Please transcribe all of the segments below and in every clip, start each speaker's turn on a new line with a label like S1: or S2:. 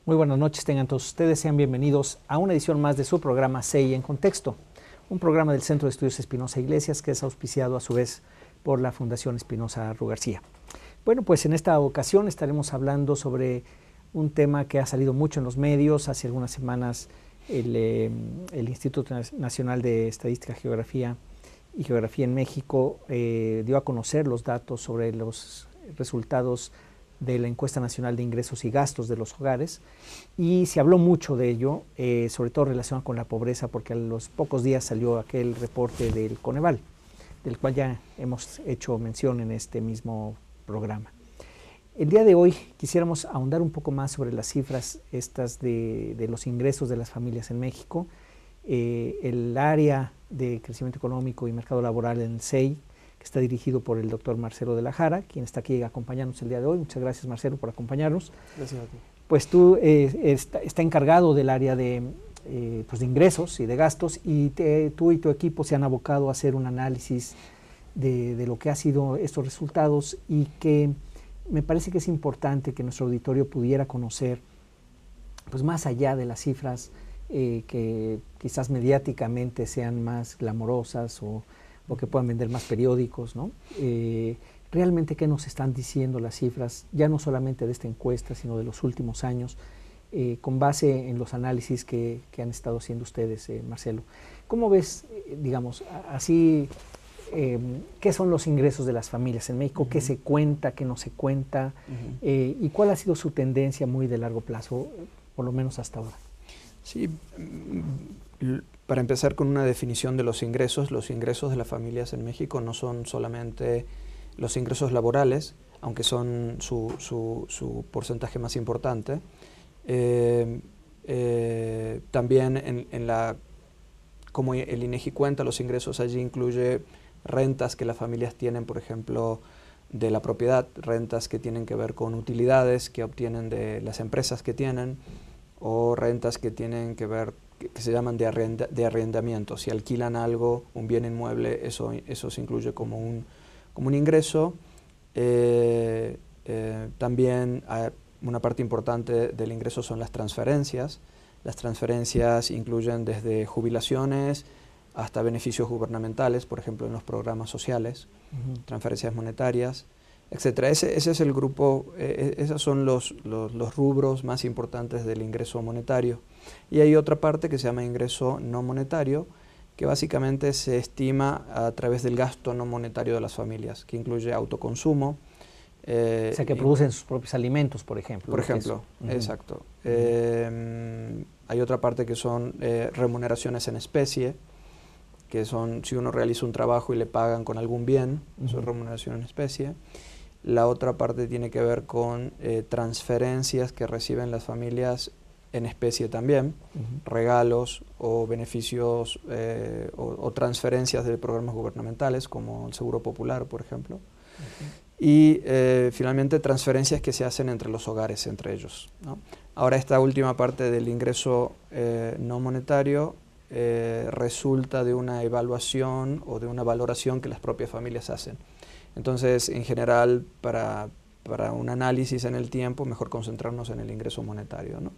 S1: Muy buenas noches, tengan todos ustedes, sean bienvenidos a una edición más de su programa CEI en Contexto, un programa del Centro de Estudios Espinosa Iglesias que es auspiciado a su vez por la Fundación Espinosa Rú García. Bueno, pues en esta ocasión estaremos hablando sobre un tema que ha salido mucho en los medios. Hace algunas semanas el Instituto Nacional de Estadística, Geografía y Geografía en México dio a conocer los datos sobre los resultados de la Encuesta Nacional de Ingresos y Gastos de los Hogares, y se habló mucho de ello, sobre todo relacionado con la pobreza, porque a los pocos días salió aquel reporte del Coneval, del cual ya hemos hecho mención en este mismo programa. El día de hoy quisiéramos ahondar un poco más sobre las cifras estas de los ingresos de las familias en México. El área de crecimiento económico y mercado laboral en el CEI, que está dirigido por el doctor Marcelo de la Jara, quien está aquí acompañándonos el día de hoy. Muchas gracias, Marcelo, por acompañarnos.
S2: Gracias a ti.
S1: Pues tú está encargado del área de ingresos y de gastos, y tú y tu equipo se han abocado a hacer un análisis de lo que ha sido estos resultados, y que me parece que es importante que nuestro auditorio pudiera conocer, pues más allá de las cifras que quizás mediáticamente sean más glamorosas o que puedan vender más periódicos, ¿no? Realmente, ¿qué nos están diciendo las cifras, ya no solamente de esta encuesta, sino de los últimos años, con base en los análisis que han estado haciendo ustedes, Marcelo? ¿Cómo ves, digamos, así, qué son los ingresos de las familias en México? ¿Qué se cuenta, qué no se cuenta? ¿Y cuál ha sido su tendencia muy de largo plazo, por lo menos hasta ahora?
S2: Sí, para empezar con una definición de los ingresos de las familias en México no son solamente los ingresos laborales, aunque son su porcentaje más importante. También como el INEGI cuenta los ingresos, allí incluye rentas que las familias tienen, por ejemplo, de la propiedad, rentas que tienen que ver con utilidades que obtienen de las empresas que tienen, o rentas que tienen que ver, que se llaman de arrendamiento. Si alquilan algo, un bien inmueble, eso se incluye como un ingreso. También una parte importante del ingreso son las transferencias. Las transferencias incluyen desde jubilaciones hasta beneficios gubernamentales, por ejemplo en los programas sociales, transferencias monetarias, etcétera. Ese es el grupo, esos son los rubros más importantes del ingreso monetario. Y hay otra parte que se llama ingreso no monetario, que básicamente se estima a través del gasto no monetario de las familias, que incluye autoconsumo.
S1: O sea, que producen sus propios alimentos, por ejemplo.
S2: Por ejemplo, exacto. Hay otra parte que son remuneraciones en especie, que son si uno realiza un trabajo y le pagan con algún bien, eso es remuneración en especie. La otra parte tiene que ver con transferencias que reciben las familias en especie también, regalos o beneficios o transferencias de programas gubernamentales como el Seguro Popular, por ejemplo. Y finalmente transferencias que se hacen entre los hogares, entre ellos, ¿no? Ahora, esta última parte del ingreso no monetario resulta de una evaluación o de una valoración que las propias familias hacen. Entonces, en general, para un análisis en el tiempo, mejor concentrarnos en el ingreso monetario, ¿no?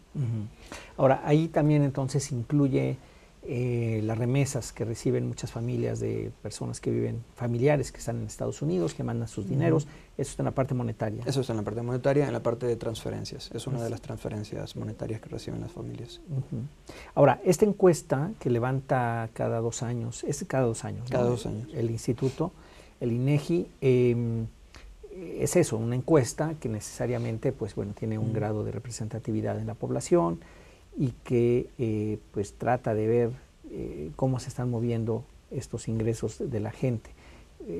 S1: Ahora, ahí también entonces incluye las remesas que reciben muchas familias de personas que viven, familiares que están en Estados Unidos, que mandan sus dineros. Eso está en la parte monetaria.
S2: Eso está en la parte monetaria, en la parte de transferencias. Es una de las transferencias monetarias que reciben las familias.
S1: Ahora, esta encuesta que levanta cada 2 años, es cada 2 años,
S2: cada
S1: ¿no?
S2: 2 años.
S1: El instituto, el INEGI, es eso, una encuesta que necesariamente, pues bueno, tiene un grado de representatividad en la población, y que pues trata de ver cómo se están moviendo estos ingresos de la gente.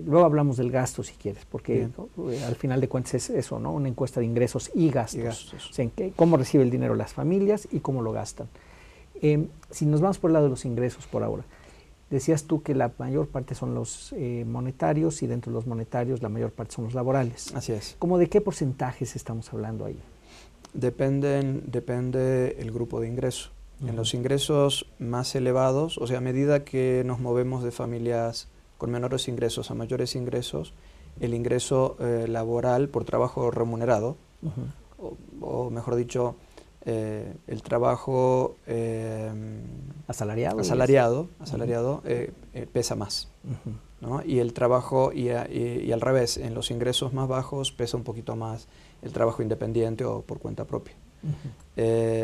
S1: Luego hablamos del gasto, si quieres, porque al final de cuentas es eso, ¿no? Una encuesta de ingresos y gastos. O sea, cómo recibe el dinero las familias y cómo lo gastan. Si nos vamos por el lado de los ingresos por ahora, decías tú que la mayor parte son los monetarios, y dentro de los monetarios la mayor parte son los laborales.
S2: Así es.
S1: ¿Cómo de qué porcentajes estamos hablando ahí?
S2: Depende el grupo de ingreso. En los ingresos más elevados, o sea, a medida que nos movemos de familias con menores ingresos a mayores ingresos, el ingreso laboral por trabajo remunerado, o mejor dicho, El trabajo
S1: asalariado
S2: pesa más, ¿no? Y el trabajo, y al revés, en los ingresos más bajos pesa un poquito más el trabajo independiente o por cuenta propia.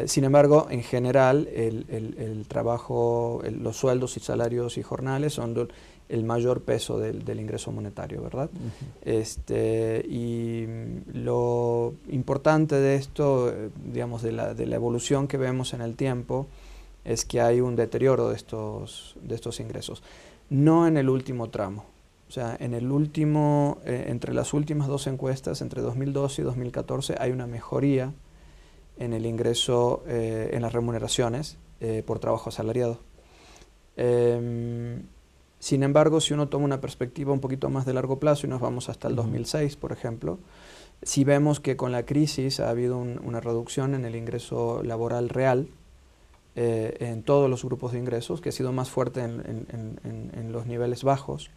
S2: Sin embargo, en general, el trabajo, los sueldos y salarios y jornales son el mayor peso del ingreso monetario, ¿verdad? Y lo importante de esto, digamos, de la evolución que vemos en el tiempo, es que hay un deterioro de estos ingresos. No en el último tramo. O sea, entre las últimas dos encuestas, entre 2012 y 2014, hay una mejoría en el ingreso, en las remuneraciones por trabajo asalariado. Sin embargo, si uno toma una perspectiva un poquito más de largo plazo y nos vamos hasta el 2006, por ejemplo, si vemos que con la crisis ha habido una reducción en el ingreso laboral real en todos los grupos de ingresos, que ha sido más fuerte en los niveles bajos,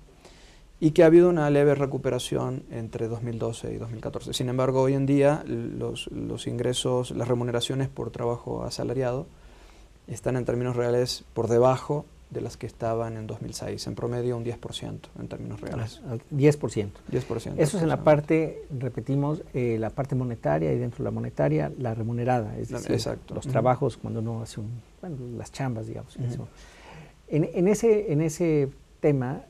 S2: y que ha habido una leve recuperación entre 2012 y 2014. Sin embargo, hoy en día los ingresos, las remuneraciones por trabajo asalariado están en términos reales por debajo de las que estaban en 2006, en promedio un 10% en términos reales.
S1: 10%.
S2: 10%.
S1: Eso es en la parte, repetimos, la parte monetaria, y dentro de la monetaria, la remunerada, es decir,
S2: exacto.
S1: Los trabajos cuando uno hace las chambas, digamos. En ese tema,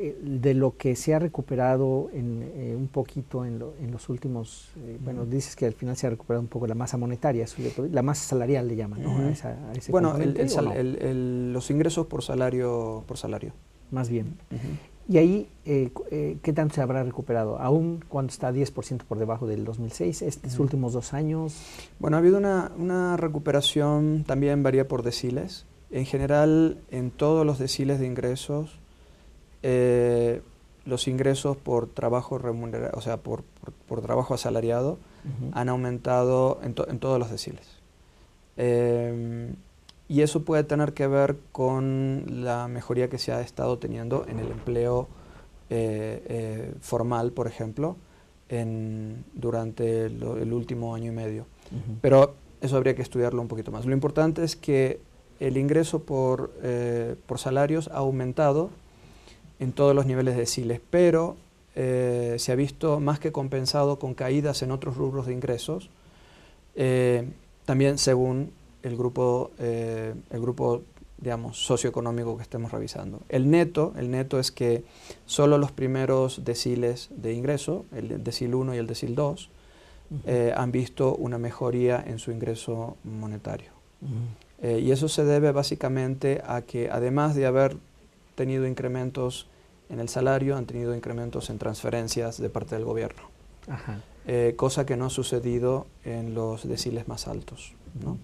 S1: de lo que se ha recuperado un poquito en los últimos, bueno, dices que al final se ha recuperado un poco la masa monetaria, la masa salarial le llaman, ¿no? A ese
S2: bueno,
S1: no?
S2: Los ingresos por salario.
S1: Más bien. Y ahí, ¿qué tanto se habrá recuperado? Aún cuando está 10% por debajo del 2006, estos últimos 2 años.
S2: Bueno, ha habido una recuperación, también varía por deciles. En general, en todos los deciles de ingresos, los ingresos por trabajo remunerado, o sea, por trabajo asalariado, han aumentado en todos los deciles. Y eso puede tener que ver con la mejoría que se ha estado teniendo en el empleo formal, por ejemplo, durante el último año y medio. Pero eso habría que estudiarlo un poquito más. Lo importante es que el ingreso por salarios ha aumentado en todos los niveles de deciles, pero se ha visto más que compensado con caídas en otros rubros de ingresos, también según el grupo, digamos, socioeconómico que estemos revisando. El neto es que solo los primeros deciles de ingreso, el decil 1 y el decil 2, han visto una mejoría en su ingreso monetario. Y eso se debe básicamente a que, además de haber tenido incrementos en el salario, han tenido incrementos en transferencias de parte del gobierno. Cosa que no ha sucedido en los deciles más altos, ¿no?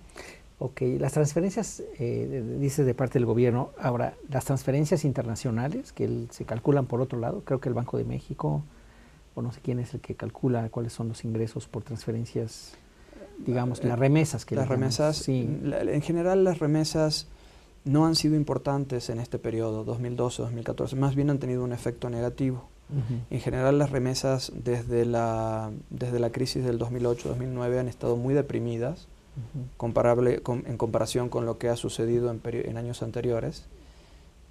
S1: Ok, las transferencias, dices de parte del gobierno. Ahora, las transferencias internacionales, que se calculan por otro lado, creo que el Banco de México, o no sé quién es el que calcula cuáles son los ingresos por transferencias, digamos, las remesas.
S2: Las remesas, sí. En general las remesas no han sido importantes en este periodo, 2012-2014, más bien han tenido un efecto negativo. En general las remesas desde la crisis del 2008-2009 han estado muy deprimidas, en comparación con lo que ha sucedido en años anteriores,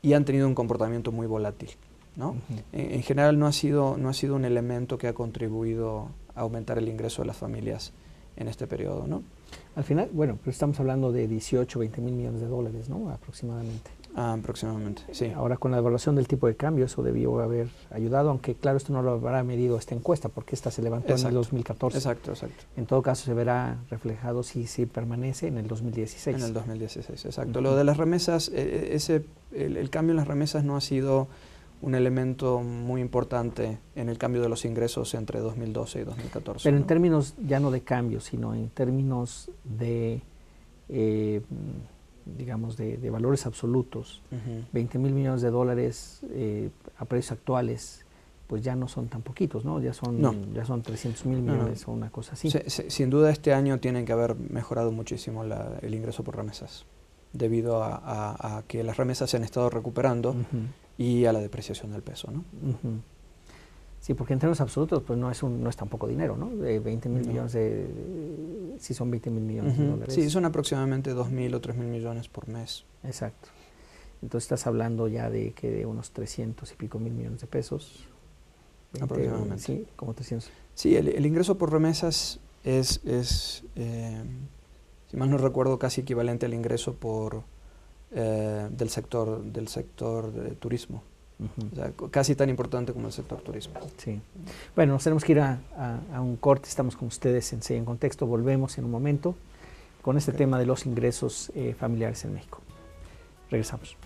S2: y han tenido un comportamiento muy volátil, ¿no? En general no ha sido un elemento que ha contribuido a aumentar el ingreso de las familias en este periodo, ¿no?
S1: Al final, bueno, pero estamos hablando de 18, 20 mil millones de dólares, ¿no? Aproximadamente.
S2: Aproximadamente, sí.
S1: Ahora, con la devaluación del tipo de cambio, eso debió haber ayudado, aunque claro, esto no lo habrá medido esta encuesta, porque esta se levantó en el 2014.
S2: Exacto.
S1: En todo caso, se verá reflejado si permanece en el 2016.
S2: En el 2016, exacto. Lo de las remesas, el cambio en las remesas no ha sido un elemento muy importante en el cambio de los ingresos entre 2012 y 2014.
S1: Pero en términos ya no de cambio, sino en términos de, digamos, de valores absolutos, 20 mil millones de dólares a precios actuales, pues ya no son tan poquitos, ¿no? Ya son 300 mil millones o una cosa así.
S2: Sin duda este año tienen que haber mejorado muchísimo el ingreso por remesas, debido a que las remesas se han estado recuperando y a la depreciación del peso, ¿no?
S1: Sí, porque en términos absolutos pues no es tan poco dinero, ¿no? 20.000 millones sí son 20.000 millones de dólares.
S2: Sí, son aproximadamente 2.000 o 3.000 millones por mes.
S1: Exacto. Entonces estás hablando ya de unos 300 y pico mil millones de pesos.
S2: Aproximadamente.
S1: Sí, como 300.
S2: Sí, el ingreso por remesas es si mal no recuerdo, casi equivalente al ingreso del sector de turismo. O sea, casi tan importante como el sector turismo.
S1: Sí. Bueno, nos tenemos que ir a un corte. Estamos con ustedes en CEIA en Contexto. Volvemos en un momento con este tema de los ingresos familiares en México. Regresamos.